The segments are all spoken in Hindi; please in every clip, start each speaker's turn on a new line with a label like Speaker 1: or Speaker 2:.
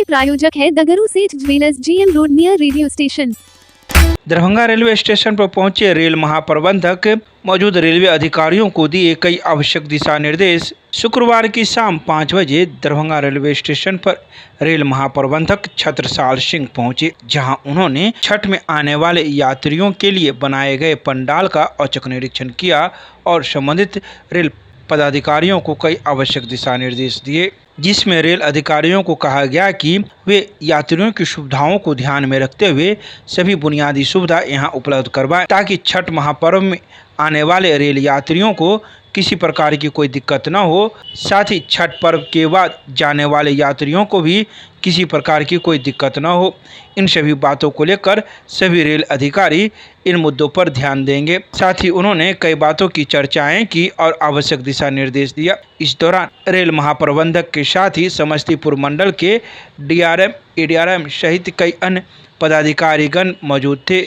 Speaker 1: प्रायोजक है दगरू सेठ jewellers, GM road near radio station.
Speaker 2: Darbhanga railway station पर पहुंचे रेल महाप्रबंधक मौजूद रेलवे अधिकारियों को दिए कई आवश्यक दिशा निर्देश। शुक्रवार की शाम 5 बजे दरभंगा रेलवे स्टेशन पर रेल महाप्रबंधक छत्रसाल सिंह पहुंचे, जहां उन्होंने छठ में आने वाले यात्रियों के लिए बनाए गए पंडाल का औचक निरीक्षण किया और संबंधित रेल पदाधिकारियों को कई आवश्यक दिशा निर्देश दिए, जिसमें रेल अधिकारियों को कहा गया कि वे यात्रियों की सुविधाओं को ध्यान में रखते हुए सभी बुनियादी सुविधा यहां उपलब्ध करवाएं, ताकि छठ महापर्व में आने वाले रेल यात्रियों को किसी प्रकार की कोई दिक्कत न हो। साथ ही छठ पर्व के बाद जाने वाले यात्रियों को भी किसी प्रकार की कोई दिक्कत न हो। इन सभी बातों को लेकर सभी रेल अधिकारी इन मुद्दों पर ध्यान देंगे। साथ ही उन्होंने कई बातों की चर्चाएं की और आवश्यक दिशा निर्देश दिया। इस दौरान रेल महाप्रबंधक के साथ ही समस्तीपुर मंडल के DRM, ADRM सहित कई अन्य पदाधिकारीगण मौजूद थे।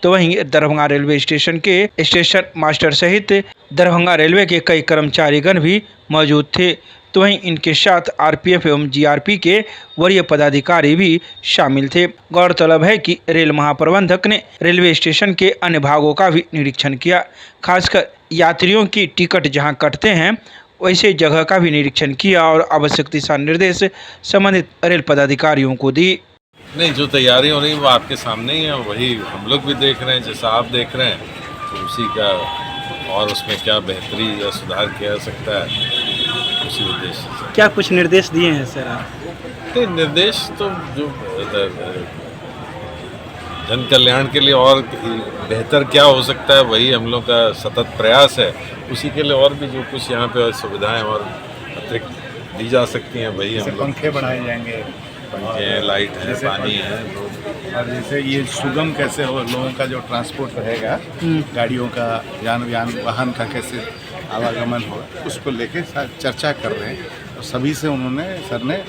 Speaker 2: तो वहीं दरभंगा रेलवे स्टेशन के स्टेशन मास्टर सहित दरभंगा रेलवे के कई कर्मचारीगण भी मौजूद थे। तो वहीं इनके साथ RPF एवं GRP के वरीय पदाधिकारी भी शामिल थे। गौरतलब है कि रेल महाप्रबंधक ने रेलवे स्टेशन के अन्य भागों का भी निरीक्षण किया, खासकर यात्रियों की टिकट जहां कटते हैं वैसे जगह का भी निरीक्षण किया और आवश्यक दिशा निर्देश संबंधित रेल पदाधिकारियों को दी।
Speaker 3: नहीं, जो तैयारी हो रही है वो आपके सामने ही है, वही हम लोग भी देख रहे हैं, जैसा आप देख रहे हैं, तो उसी का और उसमें क्या बेहतरी या सुधार किया जा सकता है, उसी उद्देश्य से।
Speaker 2: क्या कुछ निर्देश दिए हैं सर आप?
Speaker 3: तो निर्देश तो जो जन कल्याण के लिए और बेहतर क्या हो सकता है, वही हम लोग का सतत प्रयास है। उसी के लिए और भी जो कुछ यहाँ पे सुविधाएं और अतिरिक्त दी जा सकती हैं, वही हम लोग।
Speaker 4: पंखे बढ़ाए जाएंगे,
Speaker 3: पंखे हैं, लाइट है, पानी है,
Speaker 4: और जैसे ये सुगम कैसे हो, लोगों का जो ट्रांसपोर्ट रहेगा, गाड़ियों का, वाहन का कैसे आवागमन हो, उसको लेके चर्चा कर रहे हैं। और सभी से सर ने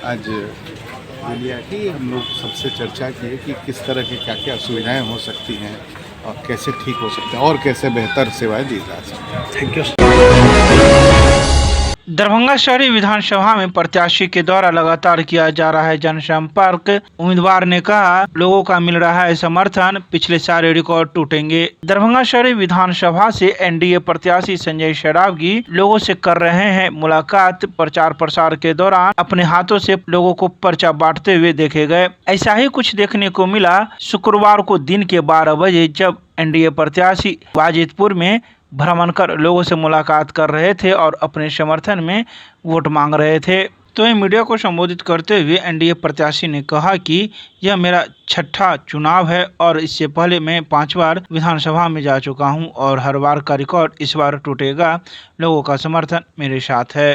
Speaker 4: आज ये लिया कि हम लोग सबसे चर्चा की कि किस तरह की क्या क्या सुविधाएं हो सकती हैं और कैसे ठीक हो सकते हैं और कैसे बेहतर सेवाएं दी जा सकती हैं।
Speaker 2: Thank you. दरभंगा शहरी विधानसभा में प्रत्याशी के द्वारा लगातार किया जा रहा है जनसंपर्क। उम्मीदवार ने कहा, लोगों का मिल रहा है समर्थन, पिछले सारे रिकॉर्ड टूटेंगे। दरभंगा शहरी विधानसभा से NDA प्रत्याशी संजय सरावगी लोगों से कर रहे हैं मुलाकात। प्रचार प्रसार के दौरान अपने हाथों से लोगों को पर्चा बांटते हुए देखे गए। ऐसा ही कुछ देखने को मिला शुक्रवार को दिन के 12 बजे, जब NDA प्रत्याशी वाजिदपुर में भ्रमण कर लोगों से मुलाकात कर रहे थे और अपने समर्थन में वोट मांग रहे थे। तो ये मीडिया को संबोधित करते हुए NDA प्रत्याशी ने कहा कि यह मेरा छठा चुनाव है और इससे पहले मैं 5 बार विधानसभा में जा चुका हूं और हर बार का रिकॉर्ड इस बार टूटेगा। लोगों का समर्थन मेरे साथ है।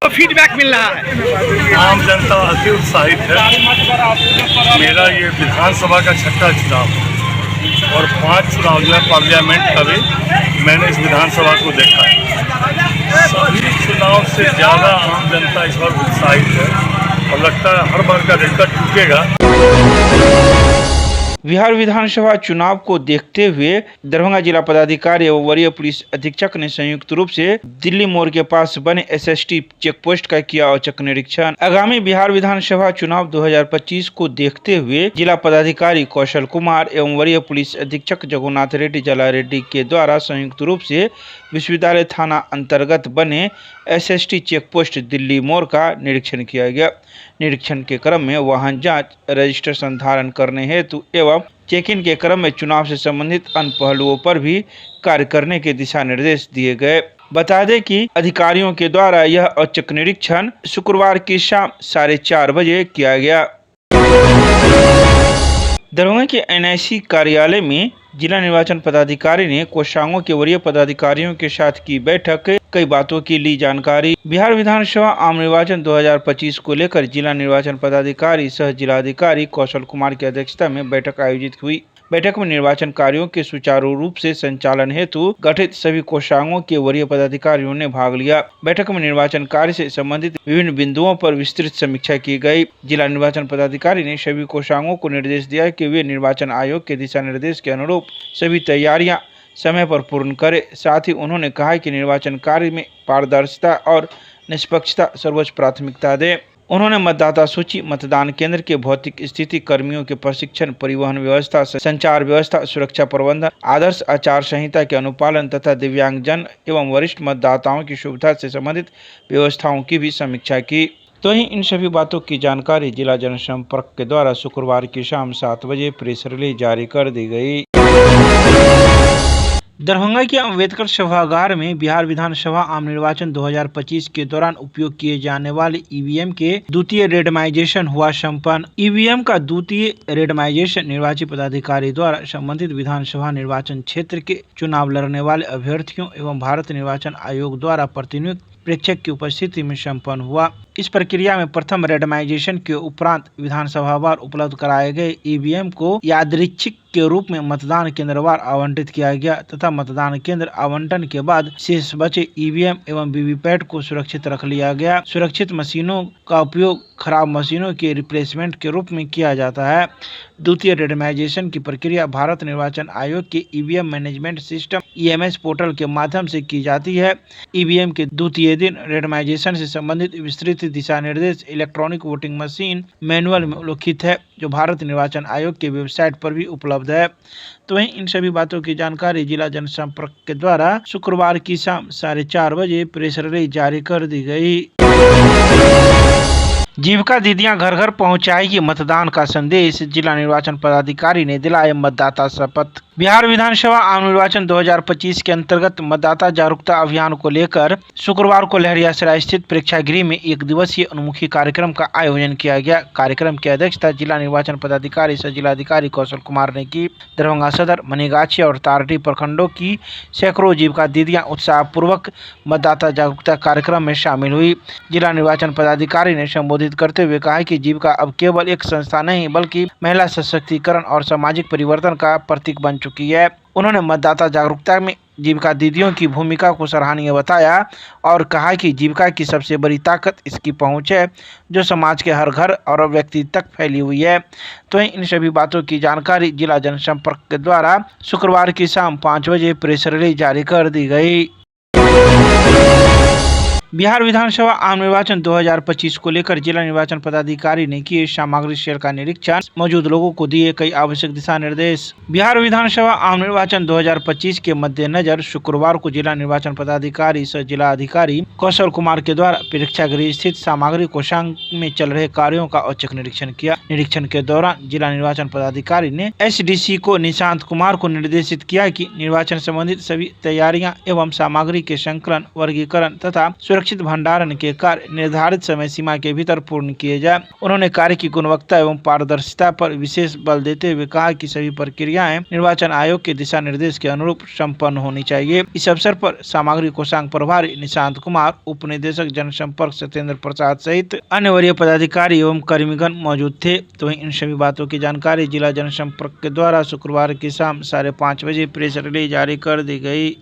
Speaker 5: तो फीडबैक मिल रहा है,
Speaker 6: आम जनता अति उत्साहित है। मेरा ये विधानसभा का छठा चुनाव है और 5 चुनाव जो है पार्लियामेंट का भी मैंने इस विधानसभा को देखा है। सभी चुनाव से ज़्यादा आम जनता इस बार उत्साहित है और लगता है हर बार का रिकॉर्ड टूटेगा।
Speaker 2: बिहार विधानसभा चुनाव को देखते हुए दरभंगा जिला पदाधिकारी एवं वरीय पुलिस अधीक्षक ने संयुक्त रूप से दिल्ली मोड़ के पास बने SST चेक पोस्ट का किया औचक निरीक्षण। आगामी बिहार विधानसभा चुनाव 2025 को देखते हुए जिला पदाधिकारी कौशल कुमार एवं वरीय पुलिस अधीक्षक जगन्नाथ रेड्डी जला रेड्डी के द्वारा संयुक्त रूप से विश्वविद्यालय थाना अंतर्गत बने SST चेक पोस्ट दिल्ली मोड़ का निरीक्षण किया गया। निरीक्षण के क्रम में वाहन जांच, रजिस्टर संधारण करने हेतु एवं चेक इन के क्रम में चुनाव से संबंधित अन्य पहलुओं पर भी कार्य करने के दिशा निर्देश दिए गए। बता दें कि अधिकारियों के द्वारा यह औचक निरीक्षण शुक्रवार की शाम 4:30 बजे किया गया। दरभंगा के NIC कार्यालय में जिला निर्वाचन पदाधिकारी ने कोषांगों के वरीय पदाधिकारियों के साथ की बैठक। कई बातों की ली जानकारी। बिहार विधानसभा आम निर्वाचन 2025 को लेकर जिला निर्वाचन पदाधिकारी सह जिलाधिकारी कौशल कुमार की अध्यक्षता में बैठक आयोजित हुई। बैठक में निर्वाचन कार्यों के सुचारू रूप से संचालन हेतु गठित सभी कोषांगों के वरीय पदाधिकारियों ने भाग लिया। बैठक में निर्वाचन कार्य से संबंधित विभिन्न बिंदुओं पर विस्तृत समीक्षा की गई। जिला निर्वाचन पदाधिकारी ने सभी कोषांगों को निर्देश दिया कि वे निर्वाचन आयोग के दिशा निर्देश के अनुरूप सभी तैयारियां समय पर पूर्ण करें। साथ ही उन्होंने कहा कि निर्वाचन कार्य में पारदर्शिता और निष्पक्षता सर्वोच्च प्राथमिकता दें। उन्होंने मतदाता सूची, मतदान केंद्र के भौतिक स्थिति, कर्मियों के प्रशिक्षण, परिवहन व्यवस्था, संचार व्यवस्था, सुरक्षा प्रबंधन, आदर्श आचार संहिता के अनुपालन तथा दिव्यांगजन एवं वरिष्ठ मतदाताओं की सुविधा से संबंधित व्यवस्थाओं की भी समीक्षा की। तो ही इन सभी बातों की जानकारी जिला जनसंपर्क के द्वारा शुक्रवार की शाम 7 बजे प्रेस रिलीज जारी कर दी गई। दरभंगा के अम्बेडकर सभागार में बिहार विधानसभा आम निर्वाचन 2025 के दौरान उपयोग किए जाने वाले ईवीएम के द्वितीय रेंडमाइजेशन हुआ संपन्न। ईवीएम का द्वितीय रेंडमाइजेशन निर्वाची पदाधिकारी द्वारा संबंधित विधानसभा निर्वाचन क्षेत्र के चुनाव लड़ने वाले अभ्यर्थियों एवं भारत निर्वाचन आयोग द्वारा प्रतिनियुक्त प्रेक्षक की उपस्थिति में संपन्न हुआ। इस प्रक्रिया में प्रथम रेंडमाइजेशन के उपरांत विधानसभावार उपलब्ध कराए गए ईवीएम को यादृच्छिक के रूप में मतदान केंद्रवार आवंटित किया गया तथा मतदान केंद्र आवंटन के बाद शेष बचे ईवीएम एवं वीवीपैट को सुरक्षित रख लिया गया। सुरक्षित मशीनों का उपयोग खराब मशीनों के रिप्लेसमेंट के रूप में किया जाता है। द्वितीय रेंडमाइजेशन की प्रक्रिया भारत निर्वाचन आयोग के EVM management system EMS portal के माध्यम से की जाती है। ईवीएम के द्वितीय दिन रेंडमाइजेशन से संबंधित विस्तृत दिशा निर्देश इलेक्ट्रॉनिक वोटिंग मशीन मैनुअल में उल्लिखित है, जो भारत निर्वाचन आयोग के वेबसाइट पर भी उपलब्ध है। तो वहीं इन सभी बातों की जानकारी जिला जनसंपर्क के द्वारा शुक्रवार की शाम 4:30 बजे प्रेस रिलीज जारी कर दी गई। जीविका दीदियां घर घर पहुंचाएगी मतदान का संदेश, जिला निर्वाचन पदाधिकारी ने दिलाए मतदाता शपथ। बिहार विधानसभा आम निर्वाचन 2025 के अंतर्गत मतदाता जागरूकता अभियान को लेकर शुक्रवार को लहरियासराय स्थित प्रेक्षागृह में एक दिवसीय उन्मुखी कार्यक्रम का आयोजन किया गया। कार्यक्रम की अध्यक्षता जिला निर्वाचन पदाधिकारी सह जिलाधिकारी कौशल कुमार ने की। दरभंगा सदर, मनीगाछी और तारटी प्रखंडों की सैकड़ों जीविका दीदियां उत्साहपूर्वक मतदाता जागरूकता कार्यक्रम में शामिल हुई। जिला निर्वाचन पदाधिकारी ने संबोधित करते हुए कहा कि जीविका अब केवल एक संस्था नहीं बल्कि महिला सशक्तिकरण और सामाजिक परिवर्तन का प्रतीक बन चुकी है। उन्होंने मतदाता जागरूकता में जीविका दीदियों की भूमिका को सराहनीय बताया और कहा कि जीविका की सबसे बड़ी ताकत इसकी पहुंच है, जो समाज के हर घर और व्यक्ति तक फैली हुई है। तो इन सभी बातों की जानकारी जिला जनसंपर्क के द्वारा शुक्रवार की शाम 5 बजे प्रेस रिलीज जारी कर दी गई। बिहार विधानसभा आम निर्वाचन 2025 को लेकर जिला निर्वाचन पदाधिकारी ने किए सामग्री शेयर का निरीक्षण, मौजूद लोगों को दिए कई आवश्यक दिशा निर्देश। बिहार विधानसभा आम निर्वाचन 2025 के मद्देनजर शुक्रवार को जिला निर्वाचन पदाधिकारी सह जिला अधिकारी कौशल कुमार के द्वारा प्रेक्षागृह स्थित सामग्री कोषांग में चल रहे कार्यों का औचक निरीक्षण किया। निरीक्षण के दौरान जिला निर्वाचन पदाधिकारी ने एसडीसी को निशांत कुमार को निर्देशित किया कि निर्वाचन संबंधित सभी तैयारियां एवं सामग्री के संकलन, वर्गीकरण तथा सुरक्षित भंडारण के कार्य निर्धारित समय सीमा के भीतर पूर्ण किए जाए। उन्होंने कार्य की गुणवत्ता एवं पारदर्शिता पर विशेष बल देते हुए कहा कि सभी प्रक्रियाएं निर्वाचन आयोग के दिशा निर्देश के अनुरूप संपन्न होनी चाहिए। इस अवसर पर सामग्री कोषांग प्रभारी निशांत कुमार, उप निदेशक जनसंपर्क सत्येंद्र प्रसाद सहित अन्य वरीय पदाधिकारी एवं कर्मीगण मौजूद थे। तो इन सभी बातों की जानकारी जिला जनसंपर्क के द्वारा शुक्रवार की शाम 5:30 बजे प्रेस रिलीज जारी कर दी गई।